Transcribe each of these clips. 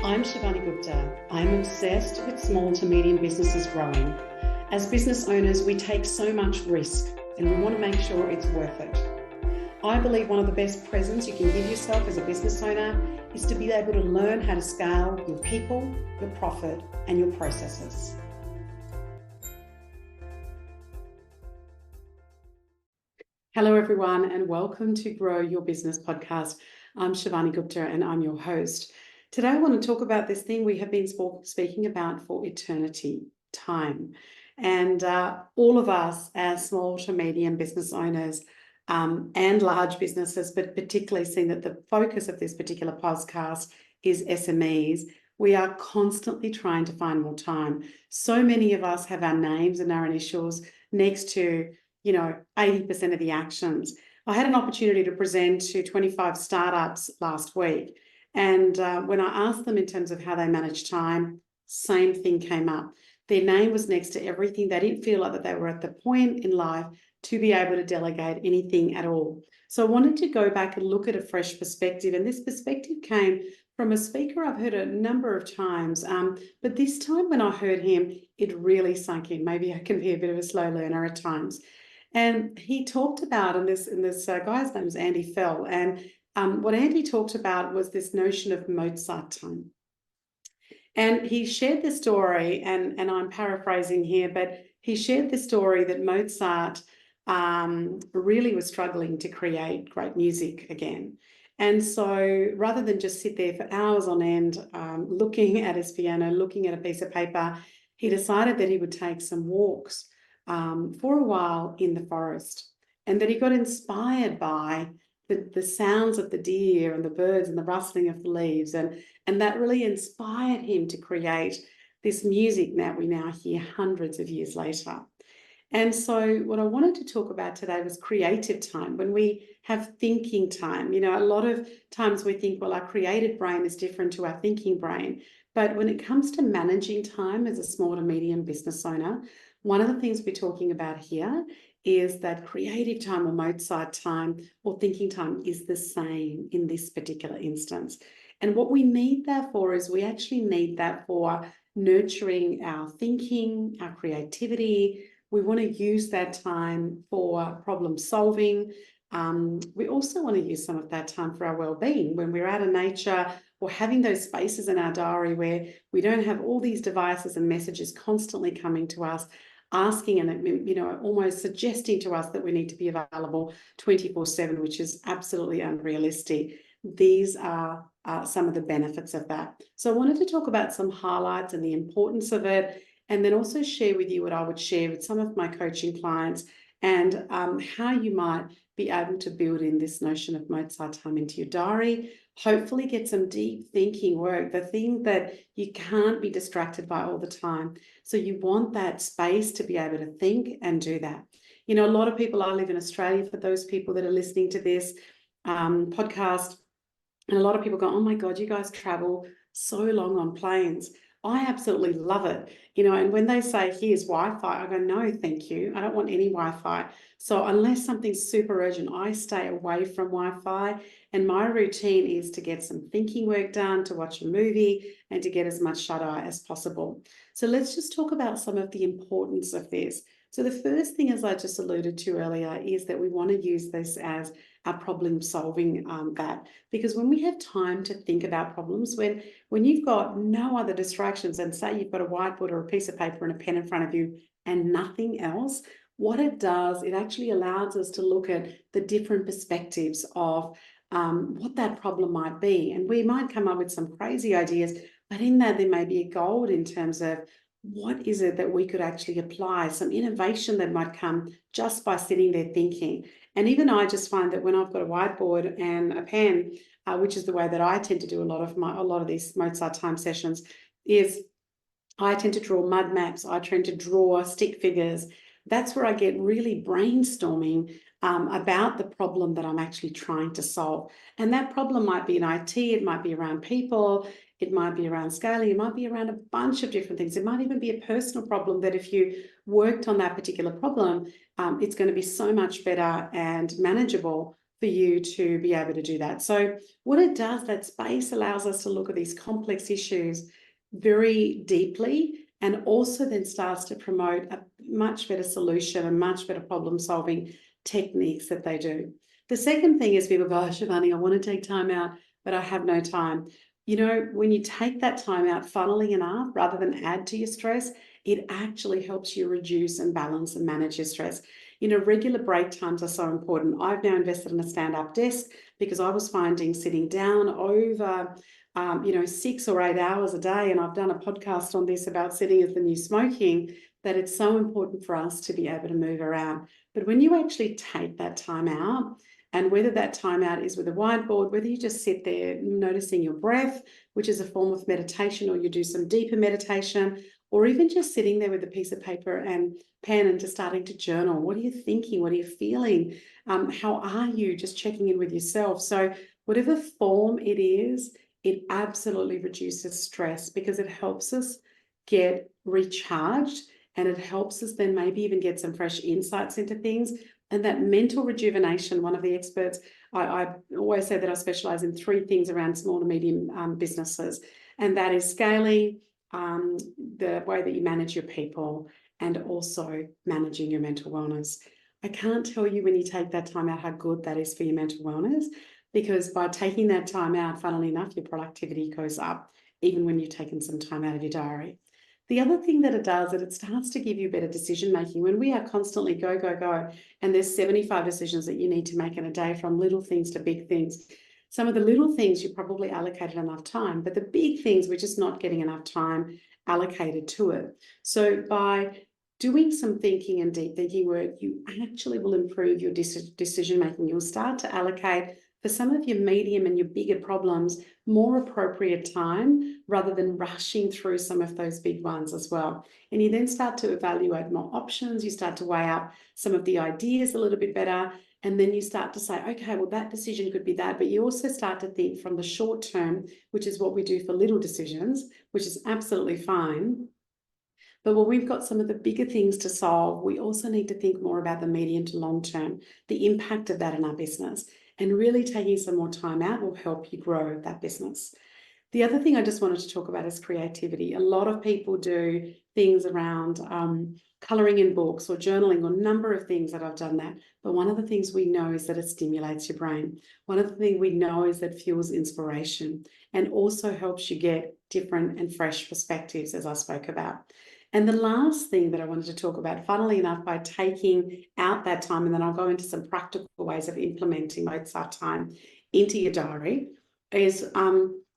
I'm Shivani Gupta. I'm obsessed with small to medium businesses growing. As business owners, we take so much risk and we want to make sure it's worth it. I believe one of the best presents you can give yourself as a business owner is to be able to learn how to scale your people, your profit, and your processes. Hello, everyone, and welcome to Grow Your Business podcast. I'm Shivani Gupta, and I'm your host. Today, I want to talk about this thing we have been speaking about for eternity, time. And all of us as small to medium business owners and large businesses, but particularly seeing that the focus of this particular podcast is SMEs, we are constantly trying to find more time. So many of us have our names and our initials next to 80% of the actions. I had an opportunity to present to 25 startups last week. And when I asked them in terms of how they manage time, same thing came up. Their name was next to everything. They didn't feel like that they were at the point in life to be able to delegate anything at all. So I wanted to go back and look at a fresh perspective. And this perspective came from a speaker I've heard a number of times. But this time when I heard him, it really sunk in. Maybe I can be a bit of a slow learner at times. And he talked about, and this guy's name is Andy Fell, and what Andy talked about was this notion of Mozart time. And he shared the story, and I'm paraphrasing here, but he shared the story that Mozart really was struggling to create great music again. And so rather than just sit there for hours on end looking at his piano, looking at a piece of paper, he decided that he would take some walks for a while in the forest, and that he got inspired by the sounds of the deer and the birds and the rustling of the leaves, and that really inspired him to create this music that we now hear hundreds of years later. And so what I wanted to talk about today was creative time. When we have thinking time, a lot of times we think, well, our creative brain is different to our thinking brain. But when it comes to managing time as a small to medium business owner, one of the things we're talking about here is that creative time or Mozart time or thinking time is the same in this particular instance. And what we need that for is we actually need that for nurturing our thinking, our creativity. We want to use that time for problem solving. We also want to use some of that time for our well-being when we're out in nature, or having those spaces in our diary where we don't have all these devices and messages constantly coming to us, asking and almost suggesting to us that we need to be available 24/7, which is absolutely unrealistic. These are some of the benefits of that. So I wanted to talk about some highlights and the importance of it, and then also share with you what I would share with some of my coaching clients, and how you might be able to build in this notion of Mozart time into your diary. Hopefully get some deep thinking work, the thing that you can't be distracted by all the time. So you want that space to be able to think and do that. A lot of people, I live in Australia, for those people that are listening to this podcast, and a lot of people go, oh my God, you guys travel so long on planes. I absolutely love it, and when they say, here's Wi-Fi, I go, no, thank you. I don't want any Wi-Fi. So unless something's super urgent, I stay away from Wi-Fi. And my routine is to get some thinking work done, to watch a movie, and to get as much shut-eye as possible. So let's just talk about some of the importance of this. So the first thing, as I just alluded to earlier, is that we want to use this as our problem solving because when we have time to think about problems, when you've got no other distractions, and say you've got a whiteboard or a piece of paper and a pen in front of you and nothing else, what it does, it actually allows us to look at the different perspectives of what that problem might be. And we might come up with some crazy ideas, but in that there may be a gold in terms of what is it that we could actually apply, some innovation that might come just by sitting there thinking. And even I just find that when I've got a whiteboard and a pen, which is the way that I tend to do a lot of these Mozart time sessions, is I tend to draw mud maps. I tend to draw stick figures. That's where I get really brainstorming about the problem that I'm actually trying to solve. And that problem might be in IT, it might be around people, it might be around scaling, it might be around a bunch of different things. It might even be a personal problem that if you worked on that particular problem, it's going to be so much better and manageable for you to be able to do that. So what it does, that space allows us to look at these complex issues very deeply, and also then starts to promote a much better solution and much better problem solving techniques that they do. The second thing is people go, oh, Shivani, I want to take time out, but I have no time. You know, when you take that time out, funnily enough, rather than add to your stress, it actually helps you reduce and balance and manage your stress. You know, regular break times are so important. I've now invested in a stand-up desk because I was finding sitting down over 6 or 8 hours a day, and I've done a podcast on this about sitting as the new smoking, that it's so important for us to be able to move around. But when you actually take that time out, and whether that time out is with a whiteboard, whether you just sit there noticing your breath, which is a form of meditation, or you do some deeper meditation, or even just sitting there with a piece of paper and pen and just starting to journal. What are you thinking? What are you feeling? How are you? Just checking in with yourself. So whatever form it is, it absolutely reduces stress because it helps us get recharged, and it helps us then maybe even get some fresh insights into things. And that mental rejuvenation, one of the experts, I always say that I specialize in 3 things around small to medium businesses, and that is scaling, the way that you manage your people, and also managing your mental wellness. I can't tell you when you take that time out how good that is for your mental wellness, because by taking that time out, funnily enough, your productivity goes up, even when you've taken some time out of your diary. The other thing that it does is it starts to give you better decision making. When we are constantly go, go, go, and there's 75 decisions that you need to make in a day, from little things to big things. Some of the little things you probably allocated enough time, but the big things we're just not getting enough time allocated to it. So by doing some thinking and deep thinking work, you actually will improve your decision making. You'll start to allocate for some of your medium and your bigger problems more appropriate time, rather than rushing through some of those big ones as well. And you then start to evaluate more options. You start to weigh out some of the ideas a little bit better. And then you start to say, okay, well, that decision could be that. But you also start to think from the short term, which is what we do for little decisions, which is absolutely fine. But when we've got some of the bigger things to solve, we also need to think more about the medium to long term, the impact of that in our business. And really taking some more time out will help you grow that business. The other thing I just wanted to talk about is creativity. A lot of people do things around colouring in books or journaling, or a number of things that I've done that. But one of the things we know is that it stimulates your brain. One of the things we know is that fuels inspiration, and also helps you get different and fresh perspectives, as I spoke about. And the last thing that I wanted to talk about, funnily enough, by taking out that time, and then I'll go into some practical ways of implementing Mozart Time into your diary, is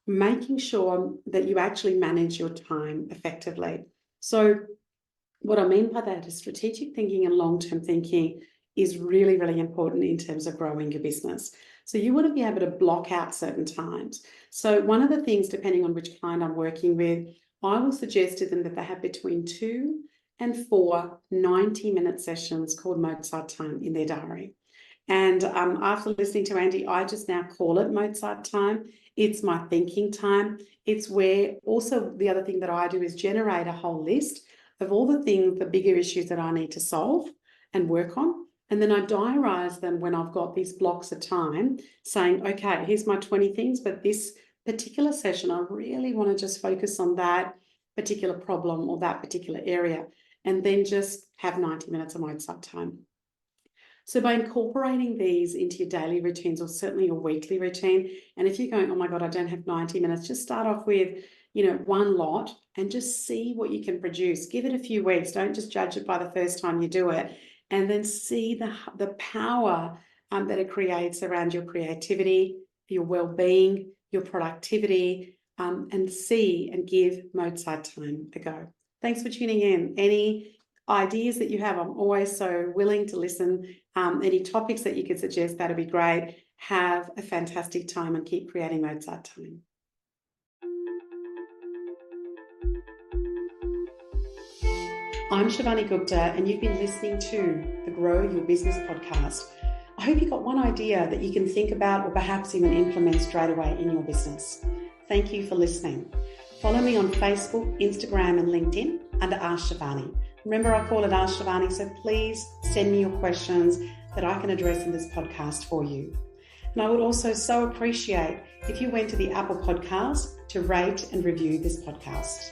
making sure that you actually manage your time effectively. So what I mean by that is strategic thinking and long-term thinking is really, really important in terms of growing your business. So you want to be able to block out certain times. So one of the things, depending on which client I'm working with, I will suggest to them that they have between 2 and 4 90-minute sessions called Mozart Time in their diary. And after listening to Andy, I just now call it Mozart Time. It's my thinking time. It's where also the other thing that I do is generate a whole list of all the things, the bigger issues that I need to solve and work on. And then I diarise them when I've got these blocks of time, saying, okay, here's my 20 things, but this particular session, I really want to just focus on that particular problem or that particular area, and then just have 90 minutes of Mozart Time. So by incorporating these into your daily routines, or certainly your weekly routine, and if you're going, oh my God, I don't have 90 minutes, just start off with, one lot and just see what you can produce. Give it a few weeks. Don't just judge it by the first time you do it, and then see the power that it creates around your creativity, your well-being, your productivity, and see and give Mozart Time a go. Thanks for tuning in. Any ideas that you have, I'm always so willing to listen. Any topics that you could suggest, that'd be great. Have a fantastic time and keep creating Mozart Time. I'm Shivani Gupta, and you've been listening to the Grow Your Business podcast. I hope you got one idea that you can think about, or perhaps even implement straight away in your business. Thank you for listening. Follow me on Facebook, Instagram, and LinkedIn under Ask Shivani. Remember, I call it Ask Shivani, so please send me your questions that I can address in this podcast for you. And I would also so appreciate if you went to the Apple Podcast to rate and review this podcast.